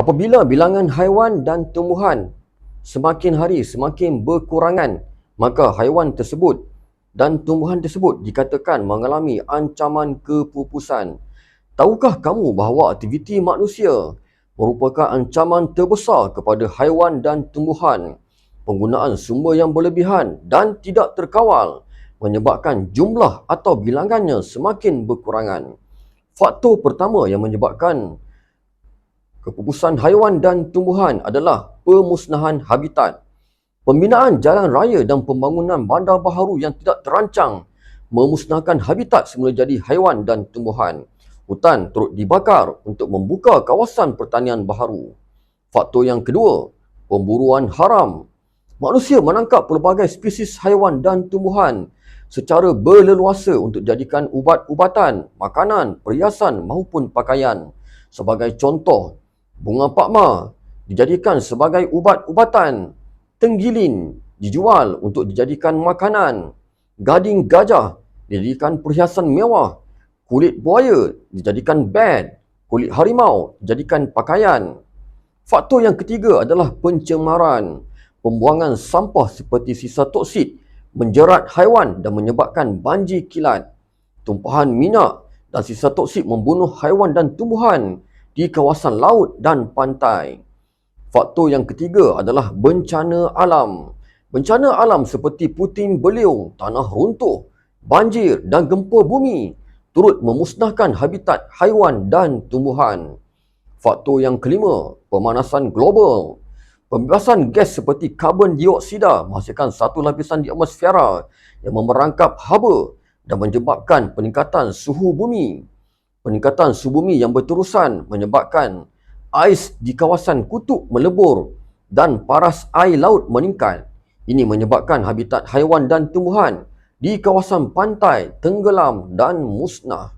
Apabila bilangan haiwan dan tumbuhan semakin hari semakin berkurangan, maka haiwan tersebut dan tumbuhan tersebut dikatakan mengalami ancaman kepupusan. Tahukah kamu bahawa aktiviti manusia merupakan ancaman terbesar kepada haiwan dan tumbuhan? Penggunaan sumber yang berlebihan dan tidak terkawal menyebabkan jumlah atau bilangannya semakin berkurangan. Faktor pertama yang menyebabkan kepupusan haiwan dan tumbuhan adalah pemusnahan habitat. Pembinaan jalan raya dan pembangunan bandar baharu yang tidak terancang memusnahkan habitat semula jadi haiwan dan tumbuhan. Hutan turut dibakar untuk membuka kawasan pertanian baharu. Faktor yang kedua, pemburuan haram. Manusia menangkap pelbagai spesies haiwan dan tumbuhan secara berleluasa untuk dijadikan ubat-ubatan, makanan, perhiasan maupun pakaian. Sebagai contoh, bunga pakma dijadikan sebagai ubat-ubatan, tenggilin dijual untuk dijadikan makanan, gading gajah dijadikan perhiasan mewah, kulit buaya dijadikan bed, kulit harimau dijadikan pakaian. Faktor yang ketiga adalah pencemaran. Pembuangan sampah seperti sisa toksit menjerat haiwan dan menyebabkan banjir kilat. Tumpahan minyak dan sisa toksit membunuh haiwan dan tumbuhan di kawasan laut dan pantai. Faktor yang ketiga adalah bencana alam. Bencana alam seperti puting beliung, tanah runtuh, banjir dan gempa bumi turut memusnahkan habitat haiwan dan tumbuhan. Faktor yang kelima, pemanasan global. Pembebasan gas seperti karbon dioksida menghasilkan satu lapisan di atmosfera yang memerangkap haba dan menyebabkan peningkatan suhu bumi. Peningkatan suhu bumi yang berterusan menyebabkan ais di kawasan kutub melebur dan paras air laut meningkat. Ini menyebabkan habitat haiwan dan tumbuhan di kawasan pantai tenggelam dan musnah.